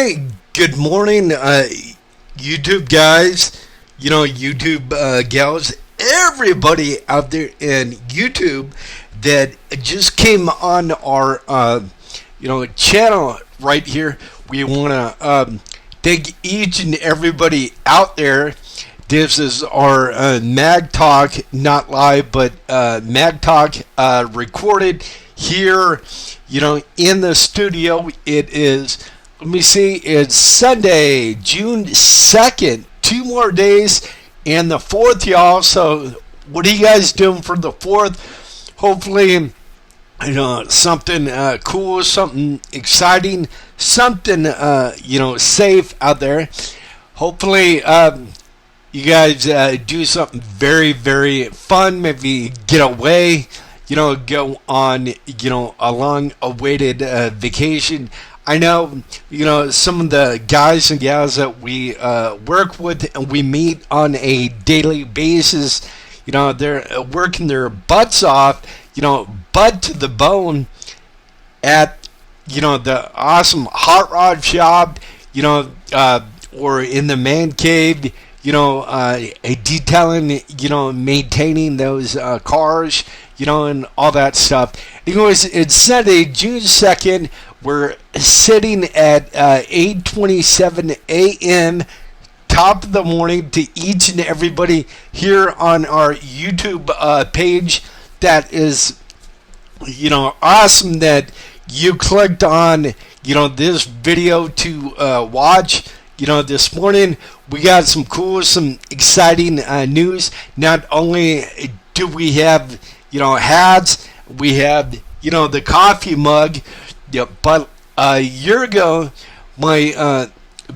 Hey, good morning, YouTube guys, YouTube gals, everybody out there in YouTube that just came on our, channel right here. We want to thank each and everybody out there. This is our Mag Talk, not live, but Mag Talk recorded here, in the studio. It is, let me see, it's Sunday, June 2nd, 2 more days, and the 4th, y'all. So what are you guys doing for the 4th? Hopefully, something cool, something exciting, something, safe out there. Hopefully, you guys do something very, very fun. Maybe get away, go on, a long-awaited vacation. I know, some of the guys and gals that we work with and we meet on a daily basis, they're working their butts off, butt to the bone at, the awesome hot rod shop, or in the man cave, detailing, maintaining those cars, and all that stuff. Anyways, it's Sunday, June 2nd. We're sitting at 8:27 a.m., top of the morning, to each and everybody here on our YouTube page. That is, awesome that you clicked on, this video to watch. This morning we got some cool, some exciting news. Not only do we have, hats, we have, the coffee mug. Yeah, but a year ago, my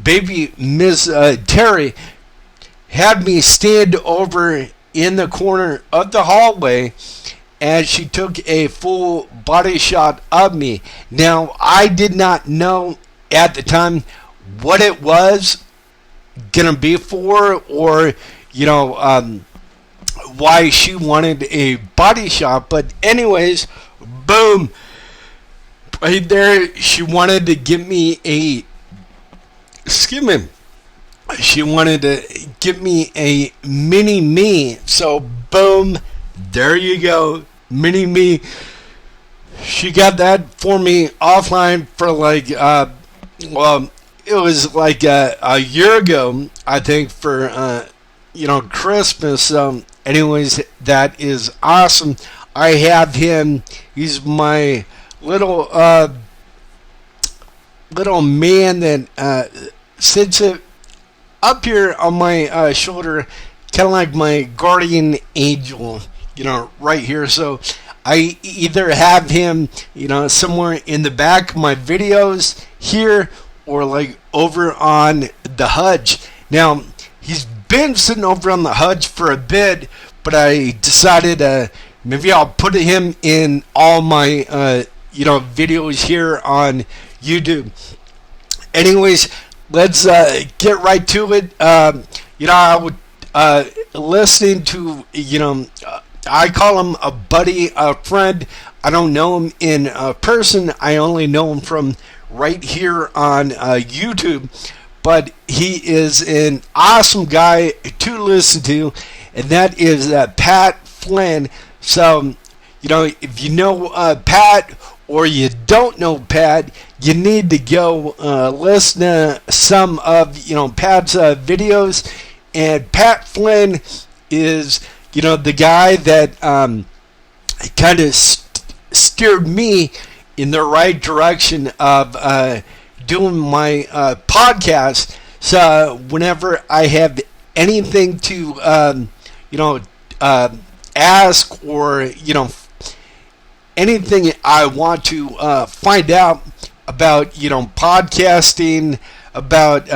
baby Miss Terry had me stand over in the corner of the hallway, and she took a full body shot of me. Now, I did not know at the time what it was gonna be for, or why she wanted a body shot. But anyways, boom. Right there, she wanted to give me a, she wanted to give me a mini me. So boom, there you go, mini me. She got that for me offline for like, it was like a year ago, I think, for, Christmas. So anyways, that is awesome. I have him, he's my little man that sits up here on my shoulder, kind of like my guardian angel, right here. So I either have him, somewhere in the back of my videos here, or like over on the hutch. Now, he's been sitting over on the hutch for a bit, but I decided maybe I'll put him in all my videos here on YouTube. Anyways, let's get right to it. I would listening to, I call him a buddy, a friend. I don't know him in person. I only know him from right here on YouTube. But he is an awesome guy to listen to, and that is Pat Flynn. So, if you know Pat, or you don't know Pat, you need to go listen to some of Pat's videos. And Pat Flynn is the guy that kind of steered me in the right direction of doing my podcast. So whenever I have anything to ask, or anything I want to find out about, podcasting, about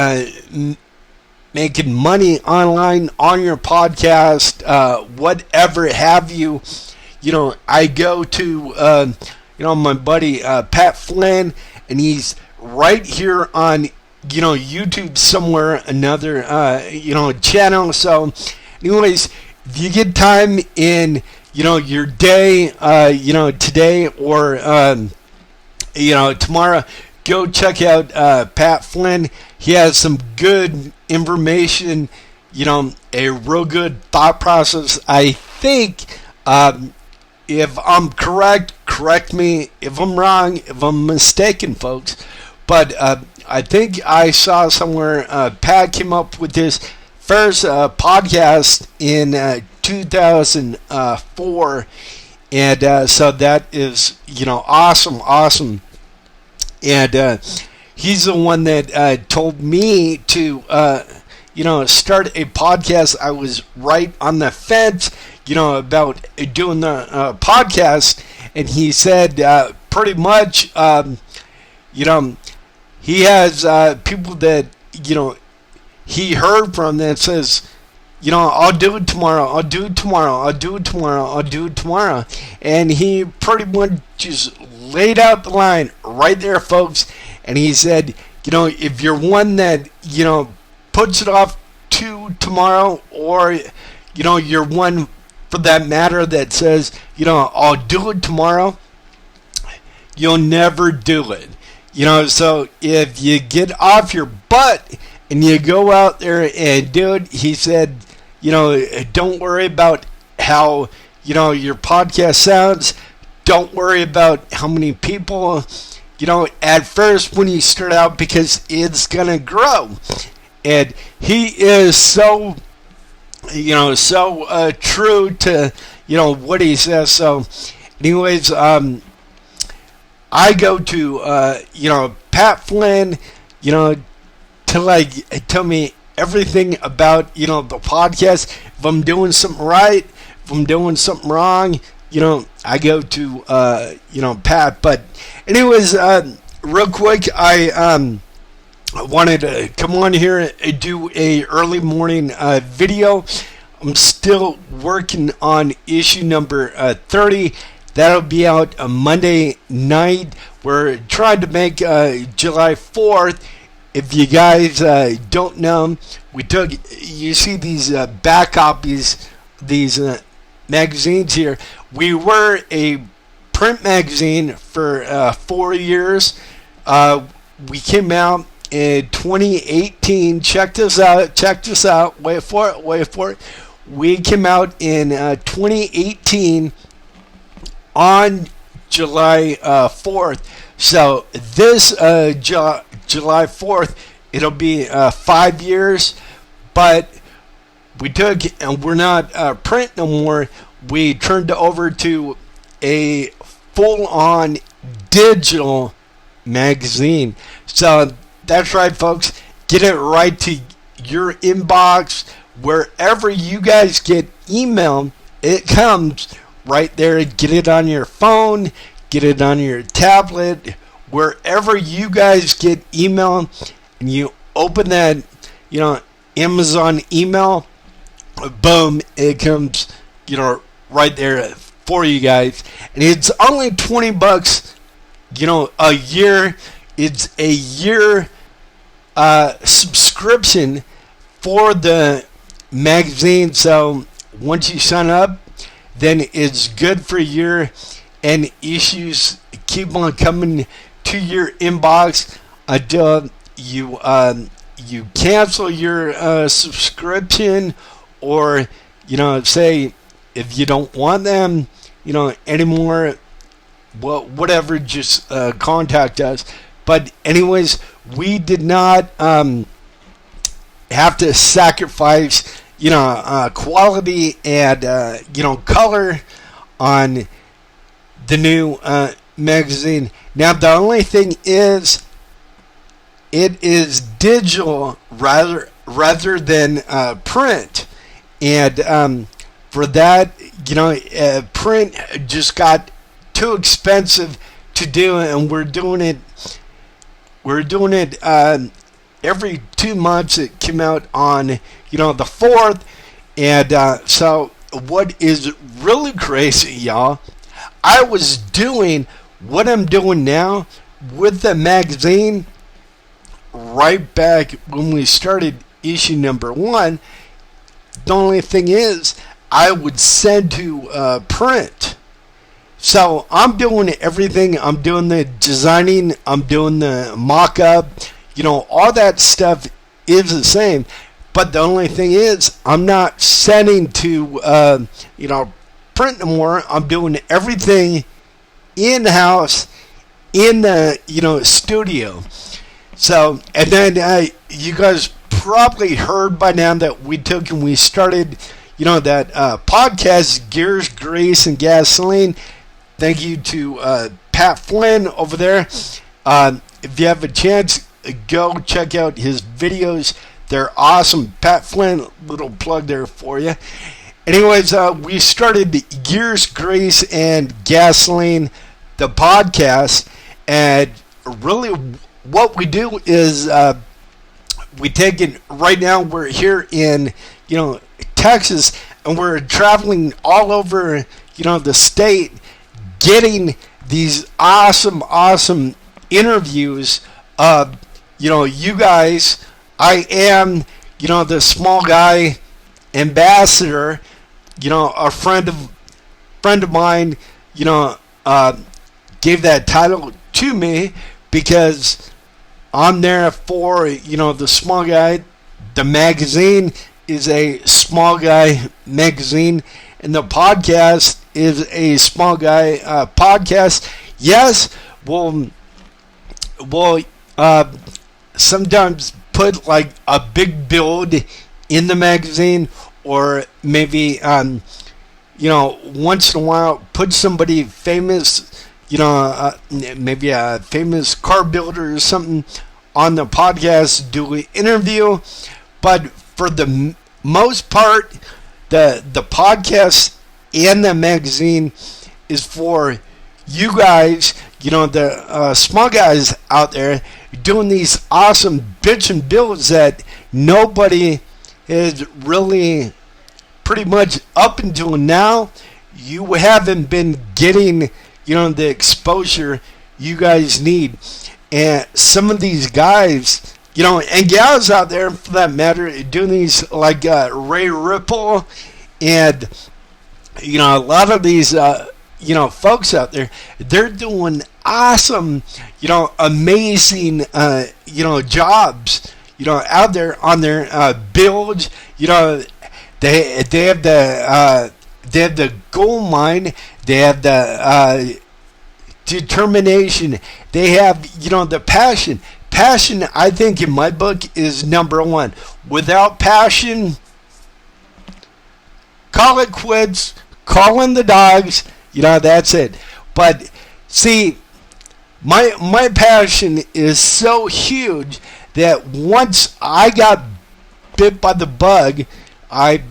making money online on your podcast, whatever have you, I go to, my buddy Pat Flynn, and he's right here on, YouTube somewhere, another, channel. So anyways, if you get time in, your day, today, or, tomorrow, go check out Pat Flynn. He has some good information, a real good thought process. I think, if I'm correct me. If I'm wrong, if I'm mistaken, folks. But I think I saw somewhere Pat came up with this first podcast in 2004. And so that is, awesome. And he's the one that told me to, start a podcast. I was right on the fence, about doing the podcast. And he said pretty much, he has people that, he heard from that says, I'll do it tomorrow. And he pretty much just laid out the line right there, folks. And he said, if you're one that, puts it off to tomorrow, or, you're one for that matter that says, I'll do it tomorrow, you'll never do it. So if you get off your butt and you go out there and do it, he said, don't worry about how, your podcast sounds. Don't worry about how many people, at first when you start out, because it's going to grow. And he is so, true to, what he says. So anyways, I go to, Pat Flynn, to tell me everything about, the podcast. If I'm doing something right, if I'm doing something wrong, I go to, Pat. But anyways, real quick, I wanted to come on here and do a early morning video. I'm still working on issue number 30. That'll be out a Monday night. We're trying to make July 4th. If you guys don't know, you see these back copies, these magazines here. We were a print magazine for 4 years. We came out in 2018. Check this out. Wait for it. We came out in 2018 on July 4th. So this July 4th, it'll be 5 years. But we took, and we're not print no more. We turned over to a full-on digital magazine. So that's right, folks. Get it right to your inbox. Wherever you guys get email, it comes right there. Get it on your phone. Get it on your tablet. Wherever you guys get email, and you open that, Amazon email, boom, it comes, right there for you guys. And it's only $20, a year. It's a year subscription for the magazine. So once you sign up, then it's good for a year, and issues keep on coming to your inbox until you cancel your subscription, or say if you don't want them anymore, well, whatever, just contact us. But anyways, we did not have to sacrifice quality and color on the new magazine. Now the only thing is, it is digital rather than print, and for that, print just got too expensive to do, and we're doing it every 2 months. It came out on the 4th, and so what is really crazy, y'all, I was doing what I'm doing now with the magazine right back when we started issue number 1. The only thing is, I would send to print. So I'm doing everything. I'm doing the designing. I'm doing the mock-up. All that stuff is the same. But the only thing is, I'm not sending to, print no more. I'm doing everything in-house in the, studio. So, and then you guys probably heard by now that we took and we started, that podcast, Gears, Grease, and Gasoline. Thank you to Pat Flynn over there. If you have a chance, go check out his videos. They're awesome. Pat Flynn, little plug there for you. Anyways, we started Gears, Grease, and Gasoline, the podcast. And really what we do is we take it right now. We're here in, Texas, and we're traveling all over, the state, getting these awesome interviews of, you guys. I am, the small guy ambassador, a friend of mine, gave that title to me because I'm there for, the small guy. The magazine is a small guy magazine, and the podcast is a small guy podcast. Yes, we'll sometimes put like a big build in the magazine, or maybe once in a while put somebody famous, maybe a famous car builder or something on the podcast, do an interview. But for the most part, the podcast and the magazine is for you guys, the small guys out there doing these awesome bitch and builds that nobody is really, pretty much up until now, you haven't been getting, the exposure you guys need. And some of these guys, and gals out there for that matter, doing these like Ray Ripple and, a lot of these, folks out there, they're doing awesome, amazing, jobs, out there on their builds. They have the gold mine. They have the determination. They have, the passion. Passion, I think, in my book, is number one. Without passion, call it quits. Call in the dogs. That's it. But see, my passion is so huge that once I got bit by the bug, I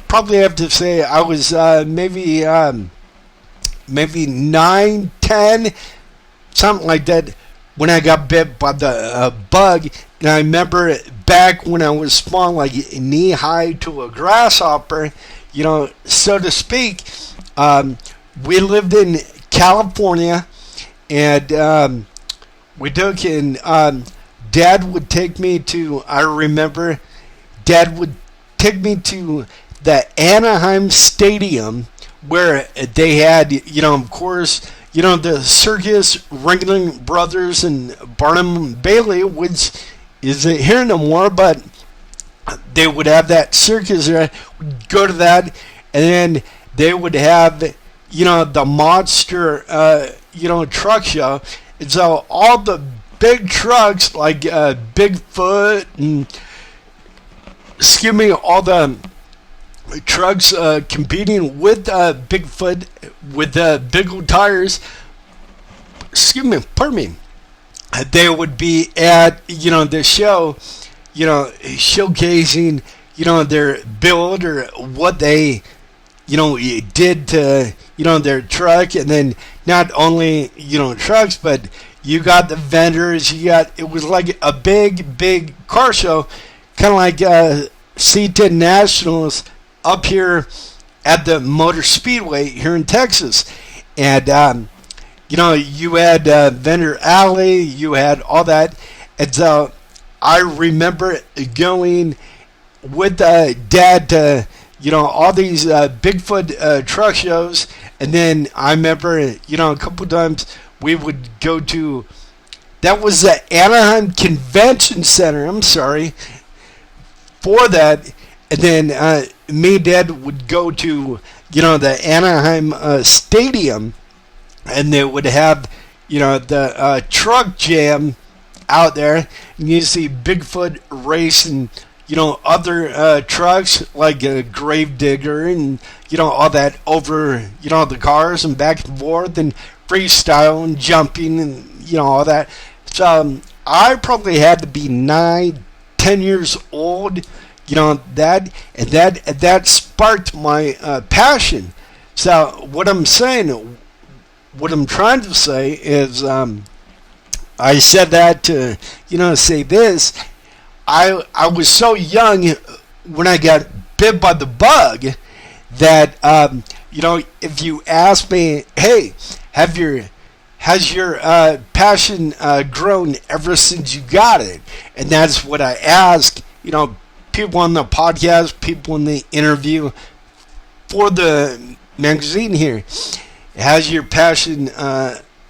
probably have to say I was maybe 9, 10, something like that, when I got bit by the bug. And I remember back when I was small, like knee high to a grasshopper, so to speak. We lived in California, and we took, and Dad would take me to, I remember, Dad would take me to the Anaheim Stadium, where they had, of course, the circus, Ringling Brothers and Barnum Bailey, which isn't here no more, but they would have that circus there. We'd go to that, and then they would have, the monster, truck show. And so all the big trucks, like Bigfoot and, all the trucks competing with Bigfoot with big old tires. Pardon me. They would be at, the show, showcasing, their build or what they, did to, their truck. And then not only, trucks, but you got the vendors, it was like a big car show, kind of like C10 Nationals up here at the Motor Speedway here in Texas. And, you had Vendor Alley, you had all that. And so I remember going with Dad to, all these Bigfoot truck shows. And then I remember, a couple times we would go to, that was the Anaheim Convention Center, I'm sorry, for that. And then me and Dad would go to, the Anaheim Stadium, and they would have, the truck jam out there, and you see Bigfoot racing, other trucks like a Gravedigger and, all that over, the cars and back and forth and freestyle and jumping and, all that. So I probably had to be 9, 10 years old, that sparked my passion. So what I'm trying to say is, I said that to, say this. I was so young when I got bit by the bug that, if you ask me, hey, has your passion grown ever since you got it? And that's what I ask, people on the podcast, people in the interview for the magazine here. Has your passion,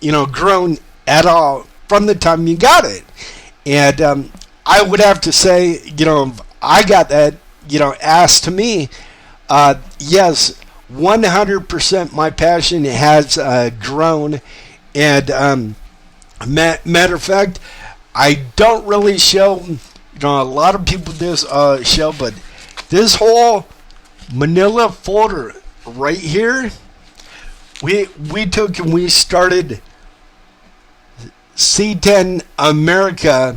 grown at all from the time you got it? And I would have to say, I got that, asked to me, yes, 100% my passion has grown. And matter of fact, I don't really show, a lot of people this show, but this whole manila folder right here, we took and we started C10 America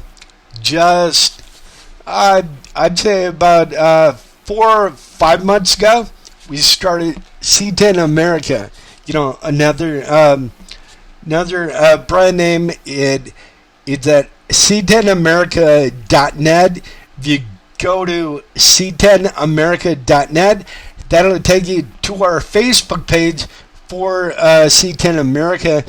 just, I'd say about 4 or 5 months ago. We started C10 America. Another brand name. It's at c10america.net. If you go to c10america.net, that'll take you to our Facebook page for C10 America.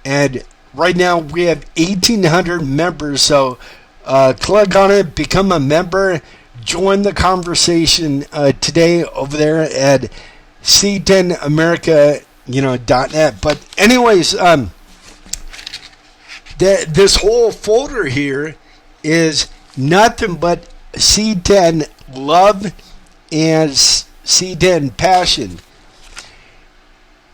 And right now we have 1,800 members, so click on it, become a member, join the conversation today over there at c10america.net. But anyways, this whole folder here is nothing but C10 love and C10 passion.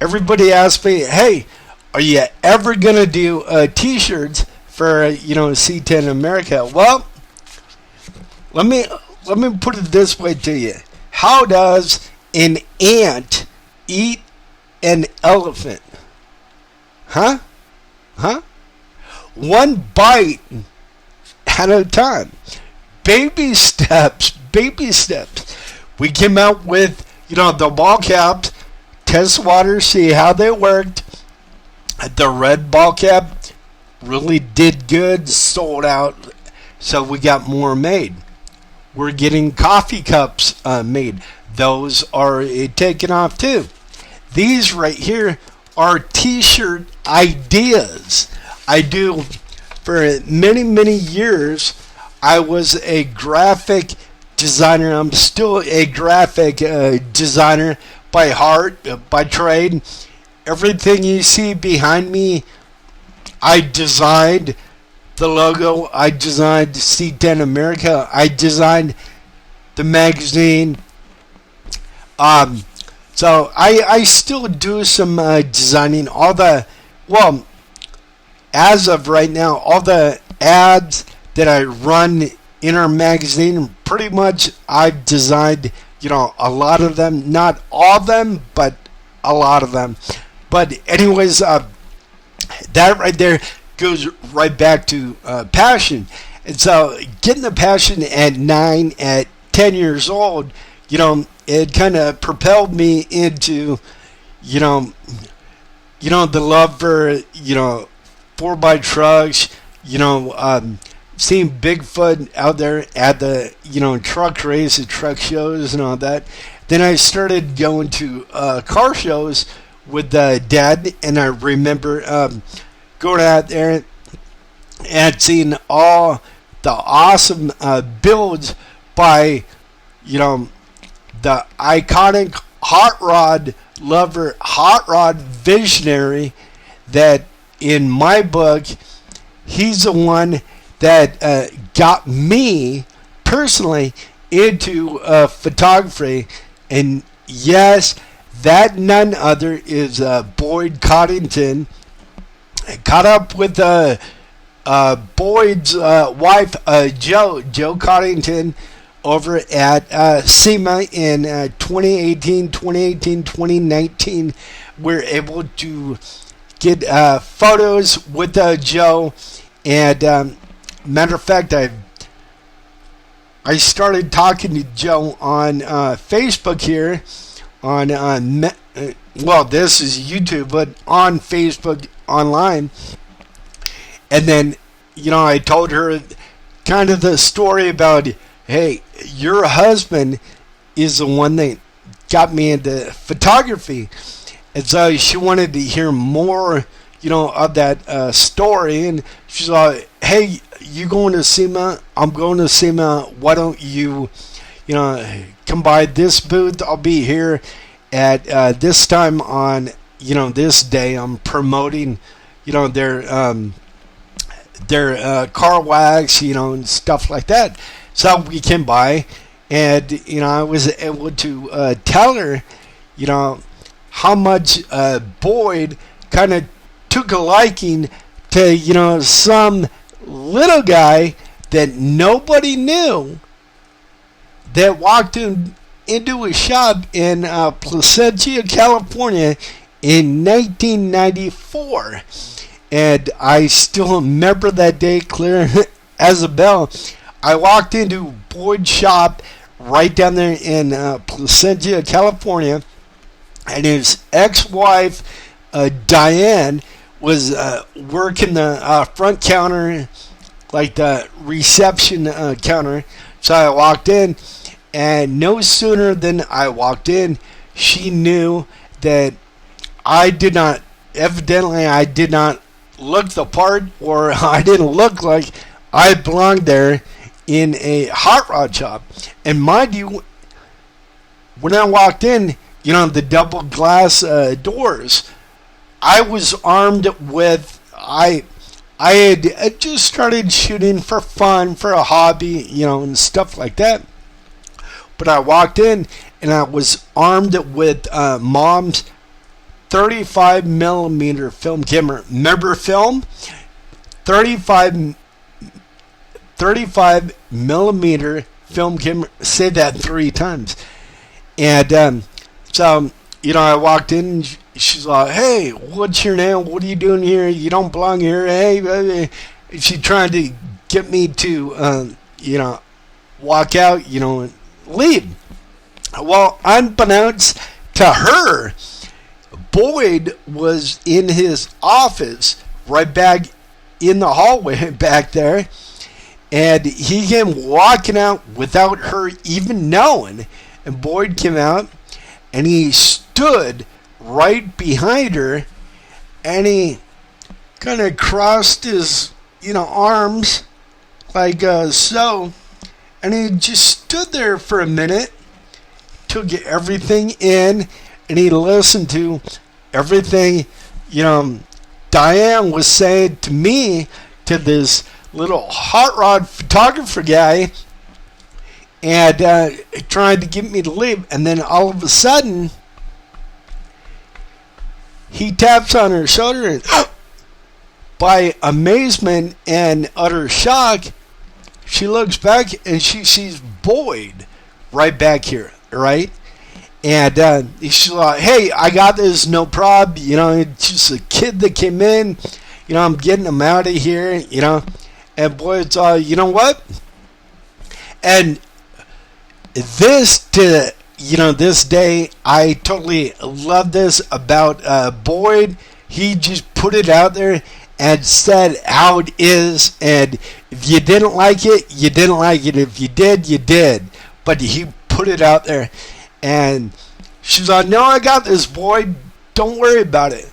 Everybody asks me, hey, are you ever gonna do t-shirts for C10 America? Well, let me put it this way to you. How does an ant eat an elephant? Huh? One bite at a time. Baby steps. We came out with, the ball caps, test water, see how they worked. The red ball cap really did good, sold out, so we got more made. We're getting coffee cups made. Those are taken off too. These right here are t-shirt ideas. I do, for many, many years, I was a graphic designer. I'm still a graphic designer by heart, by trade. Everything you see behind me, I designed. The logo, I designed C10 America. I designed the magazine. So I still do some designing. As of right now, all the ads that I run in our magazine, pretty much I've designed, a lot of them. Not all of them, but a lot of them. But anyways, that right there goes right back to passion. And so getting the passion at 9, at 10 years old, it kind of propelled me into, the love for, 4x trucks, seeing Bigfoot out there at the, truck races, truck shows and all that. Then I started going to car shows with Dad, and I remember going out there and seeing all the awesome builds by, the iconic hot rod lover, hot rod visionary that in my book, he's the one that got me personally into photography. And yes, that none other is Boyd Coddington. I caught up with Boyd's wife, Joe Coddington, over at SEMA in 2019. We're able to get photos with Joe. And matter of fact, I started talking to Joe on Facebook here. Well, this is YouTube, but on Facebook online. And then, I told her kind of the story about, hey, your husband is the one that got me into photography. And so she wanted to hear more, of that story. And she's like, hey, you going to SEMA? I'm going to SEMA. Why don't you, come by this booth? I'll be here at this time on, this day. I'm promoting, their car wax, and stuff like that. So we came by, and I was able to tell her, how much Boyd kind of took a liking to some little guy that nobody knew that walked into a shop in Placentia, California in 1994. And I still remember that day clear as a bell. I walked into Boyd's shop right down there in Placentia, California, and his ex-wife, Diane, was working the front counter, like the reception counter. So I walked in, and no sooner than I walked in, she knew that I did not look the part, or I didn't look like I belonged there in a hot rod shop. And mind you, when I walked in, the double glass doors, I was armed with, I had just started shooting for fun, for a hobby, and stuff like that. But I walked in, and I was armed with Mom's 35 millimeter film camera. Remember film? 35 millimeter film camera. Say that 3 times. And so, I walked in, and she's like, hey, what's your name? What are you doing here? You don't belong here. Hey, she tried to get me to, walk out, and leave. Well, unbeknownst to her, Boyd was in his office right back in the hallway back there, and he came walking out without her even knowing. And Boyd came out, and he stood right behind her, and he kind of crossed his arms like so, and he just stood there for a minute, took everything in, and he listened to everything, Diane was saying to me, to this little hot rod photographer guy, and trying to get me to leave. And then all of a sudden, he taps on her shoulder, and by amazement and utter shock, she looks back and she sees Boyd right back here, right? And she's like, hey, I got this, no problem. It's just a kid that came in. I'm getting him out of here, And Boyd's you know what? And this this day, I totally love this about Boyd. He just put it out there and said how it is. And if you didn't like it, you didn't like it. If you did, you did. But he put it out there. And she's like, no, I got this, Boyd. Don't worry about it.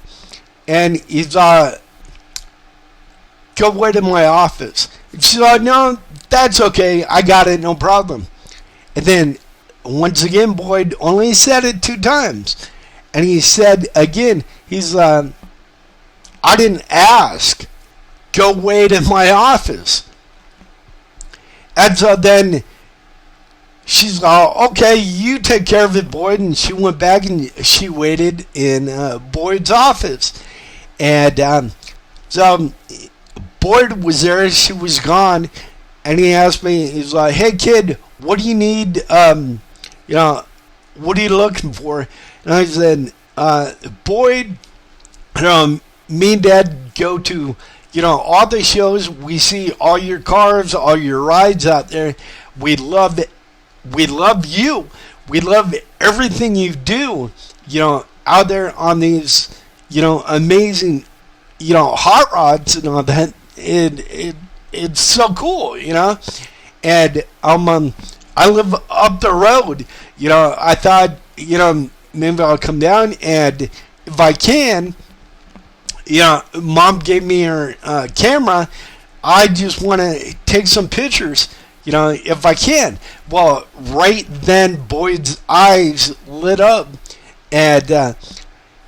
And he's go wait in my office. And she's like, no, that's okay. I got it, no problem. And then once again, Boyd only said it 2 times. And he said again, I didn't ask. Go wait in my office. And so then she's like, okay, you take care of it, Boyd. And she went back and she waited in Boyd's office. And so Boyd was there. She was gone. And he asked me, he's like, hey, kid, what do you need? What are you looking for? And I said, Boyd, me and Dad go to, all the shows. We see all your cars, all your rides out there. We love it. We love you. We love everything you do, out there on these, amazing, hot rods and all that. It's so cool, And I live up the road. I thought, maybe I'll come down, and if I can, Mom gave me her camera. I just want to take some pictures, if I can. Well, right then, Boyd's eyes lit up, and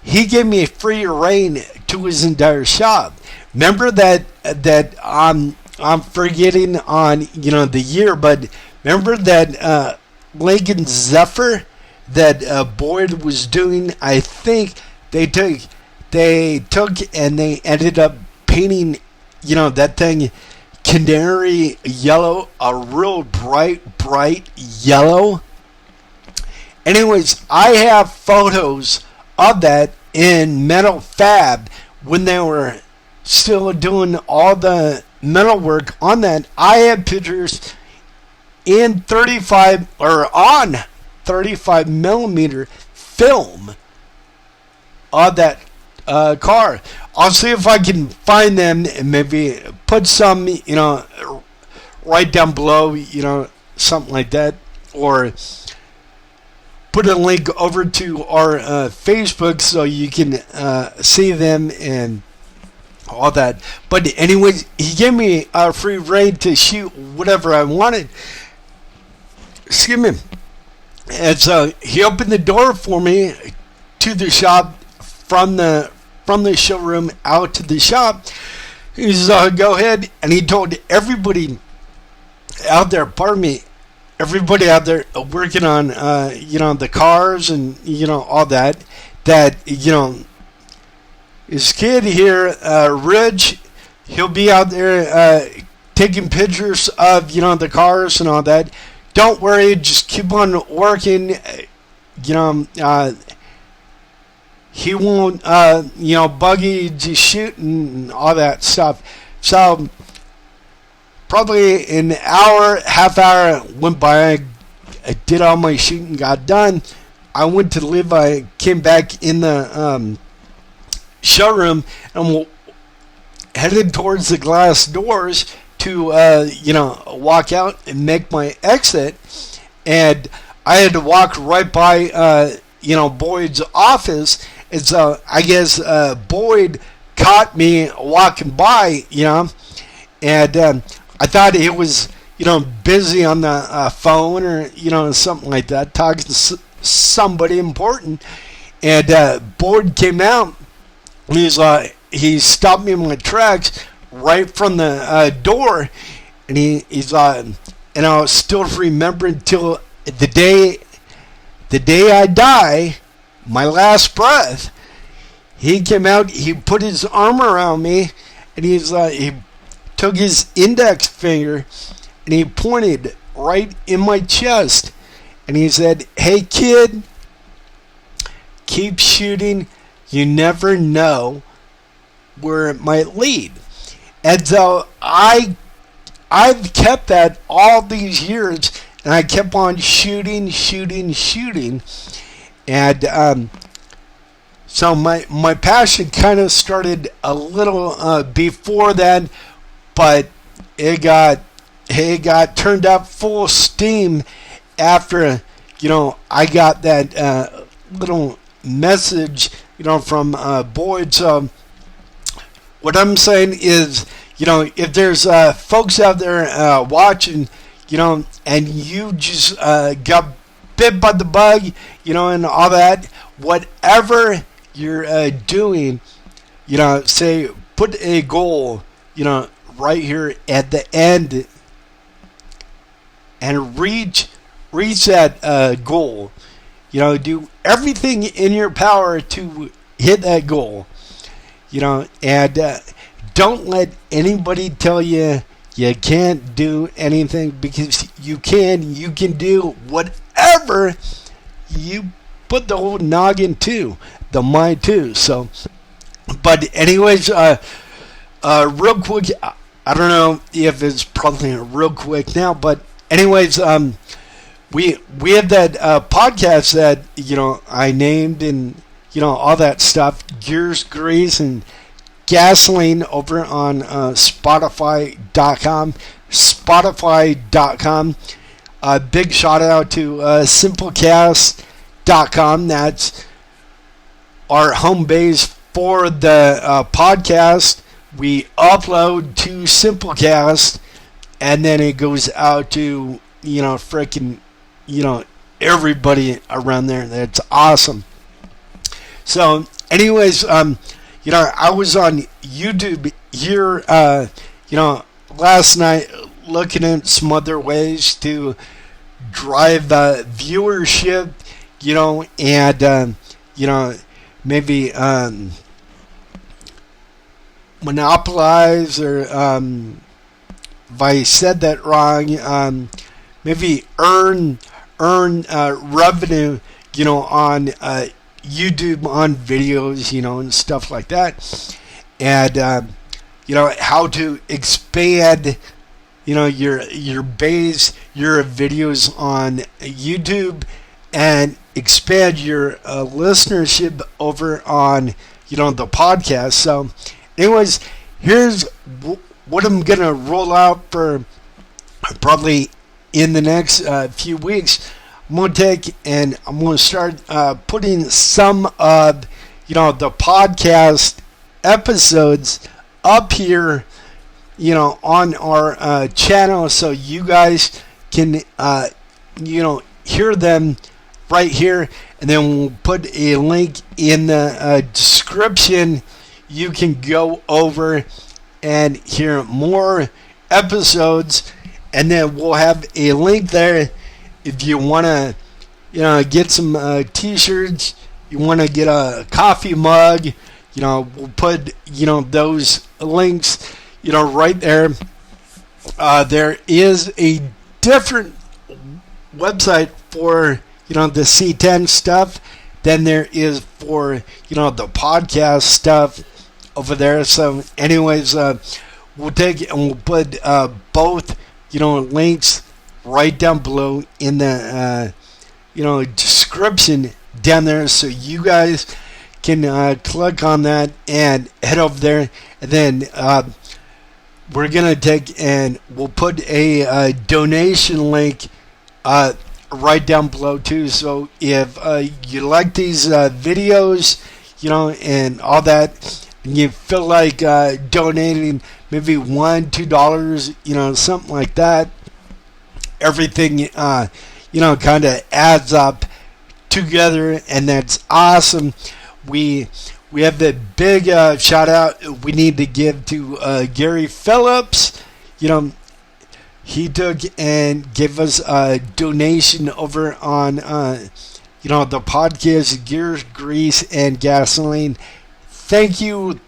he gave me a free reign to his entire shop. Remember that I'm forgetting on the year, but remember that Lincoln Zephyr that Boyd was doing. I think they took and they ended up painting that thing canary yellow, a real bright yellow. Anyways, I have photos of that in Metal Fab when they were still doing all the metal work on that. I have pictures in 35 millimeter film of that car. I'll see if I can find them and maybe put some, right down below, something like that, or put a link over to our Facebook so you can see them and all that. But anyways, he gave me a free reign to shoot whatever I wanted. Excuse me. And so he opened the door for me to the shop from the showroom out to the shop. He said, go ahead. And he told everybody out there, everybody out there working on, the cars and, all that, his kid here, Ridge, he'll be out there taking pictures of, the cars and all that. Don't worry, just keep on working. He won't, bug you, just shoot and all that stuff. So, probably an hour, half hour went by. I did all my shooting, got done. I went to leave. I came back in the showroom and headed towards the glass doors to, walk out and make my exit. And I had to walk right by, Boyd's office. And so I guess Boyd caught me walking by, and I thought he was, busy on the phone or, something like that, talking to somebody important. And Boyd came out. He stopped me in my tracks right from the door, and he's and I'll still remember until the day I die, my last breath. He came out, he put his arm around me, and he took his index finger and he pointed right in my chest, and he said, hey kid, keep shooting, you never know where it might lead. And so I've kept that all these years, and I kept on shooting, and so my passion kind of started a little before that, but it got turned up full steam after I got that little message from Boyd. So what I'm saying is, if there's folks out there watching, and you just got bit by the bug, and all that. Whatever you're doing, say put a goal, right here at the end, and reach that goal. Do everything in your power to hit that goal. And don't let anybody tell you you can't do anything, because you can. You can do whatever you put the whole noggin to, the mind to. So, but anyways, real quick, I don't know if it's probably real quick now, but anyways, we have that podcast that I named, and all that stuff, Gears, Grease, and Gasoline, over on Spotify.com. Spotify.com. Big shout out to Simplecast.com. That's our home base for the podcast. We upload to Simplecast, and then it goes out to freaking everybody around there. That's awesome. So, anyways, I was on YouTube here, last night, looking at some other ways to drive viewership, and maybe monopolize, or if I said that wrong, maybe earn revenue, on YouTube, on videos, and stuff like that, and how to expand, your base, your videos on YouTube, and expand your listenership over on the podcast. So, anyways, here's what I'm gonna roll out for probably in the next few weeks. I'm going to take and I'm going to start putting some of, the podcast episodes up here, on our channel, so you guys can, hear them right here. And then we'll put a link in the description. You can go over and hear more episodes, and then we'll have a link there. If you want to, get some t-shirts, you want to get a coffee mug, we'll put, those links, right there. There is a different website for, the C10 stuff than there is for, the podcast stuff over there. So anyways, we'll take and we'll put both, links right down below in the description down there, so you guys can click on that and head over there. And then we're gonna take and we'll put a donation link right down below too. So if you like these videos, and all that, and you feel like donating maybe $1, $2, something like that, everything kind of adds up together, and that's awesome. We have the big shout out we need to give to Gary Phillips. He took and gave us a donation over on the podcast Gears, Grease, and Gasoline. Thank you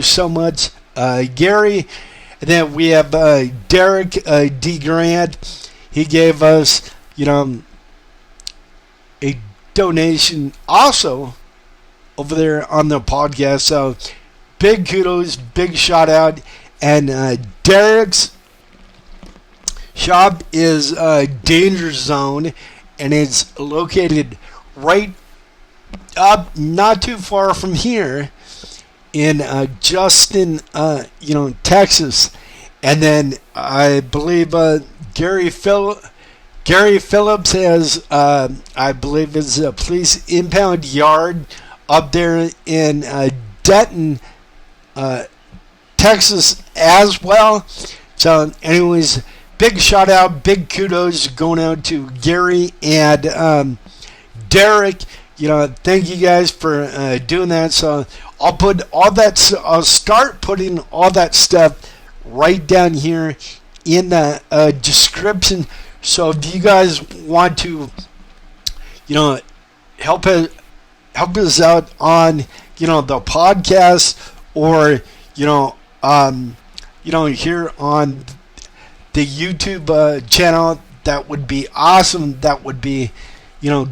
so much, Gary. And then we have Derek D. Grant. He gave us, a donation also over there on the podcast. So big kudos, big shout out. And Derek's shop is Danger Zone, and it's located right up, not too far from here, in Justin, Texas. And then I believe Gary Phillips has, I believe, is a police impound yard up there in Denton, Texas as well. So anyways, big shout out, big kudos going out to Gary and Derek. Thank you guys for doing that. So I'll put all that. I'll start putting all that stuff right down here in the description. So if you guys want to, help us out on, the podcast, or here on the YouTube channel, that would be awesome. That would be,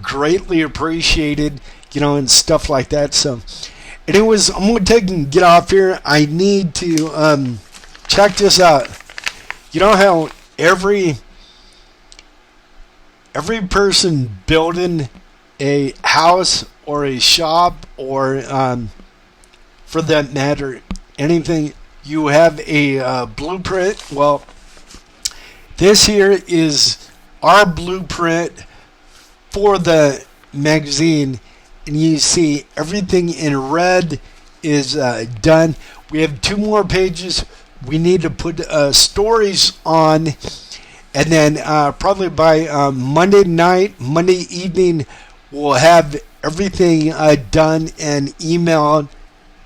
greatly appreciated, and stuff like that. So anyways, I'm going to take and get off here. I need to check this out. You know how every person building a house or a shop, or for that matter, anything, you have a blueprint. Well, this here is our blueprint for the magazine, and you see everything in red is done. We have 2 more pages we need to put stories on, and then probably by Monday evening, we'll have everything done and emailed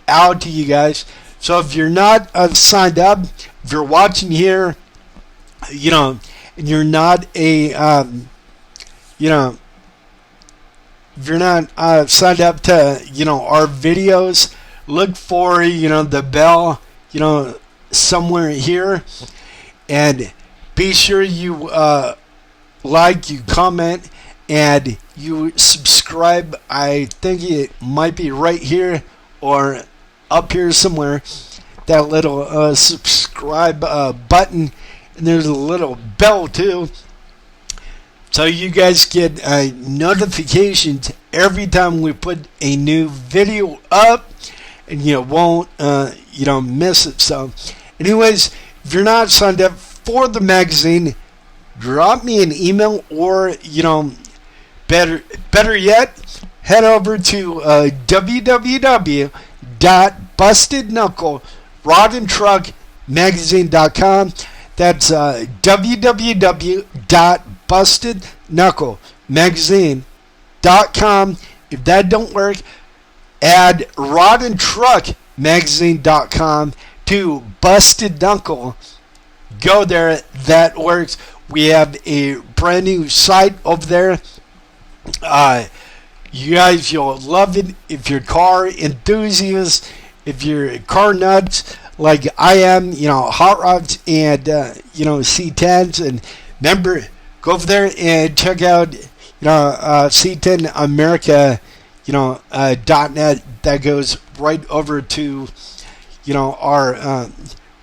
out to you guys. So if you're not signed up, if you're watching here, and you're not a, if you're not signed up to, our videos, look for, the bell, somewhere here, and be sure you like, you comment, and you subscribe. I think it might be right here or up here somewhere, that little subscribe button, and there's a little bell too, so you guys get notifications every time we put a new video up, and you won't miss it. So anyways, if you're not signed up for the magazine, drop me an email, or better yet, head over to www.bustedknucklerodandtruckmagazine.com. That's www.bustedknucklemagazine.com. If that don't work, add rodandtruckmagazine.com to Busted Knuckle. Go there, that works. We have a brand new site over there. You guys, you'll love it if you're car enthusiasts, if you're car nuts like I am, hot rods and C10s, and remember, go over there and check out C10 America .net. That goes right over to our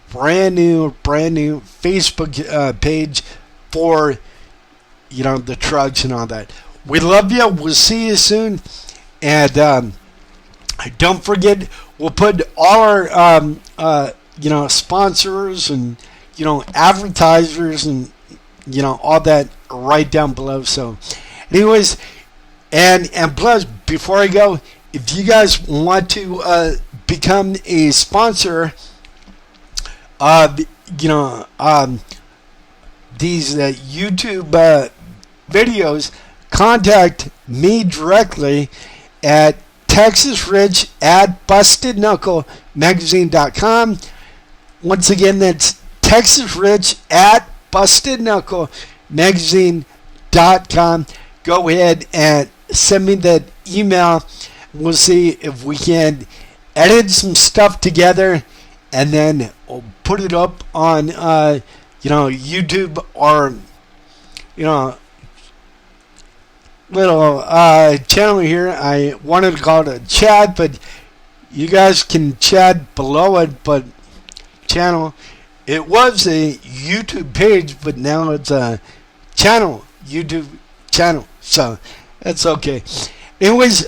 brand new Facebook page for the trucks and all that. We love you. We'll see you soon, and don't forget, we'll put all our sponsors and advertisers and all that right down below. So anyways, and plus, before I go, if you guys want to become a sponsor of these YouTube videos, contact me directly at TexasRich@BustedKnuckleMagazine.com. Once again, that's TexasRich@BustedKnuckleMagazine.com. Go ahead and send me that email. We'll see if we can edit some stuff together, and then we'll put it up on YouTube, or little channel here. I wanted to call it a chat, but you guys can chat below it. But channel, it was a YouTube page, but now it's a channel, YouTube channel, so that's okay. Anyways,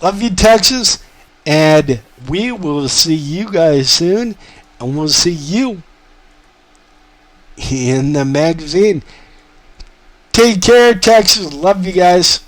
love you, Texas, and we will see you guys soon, and we'll see you in the magazine. Take care, Texas. Love you guys.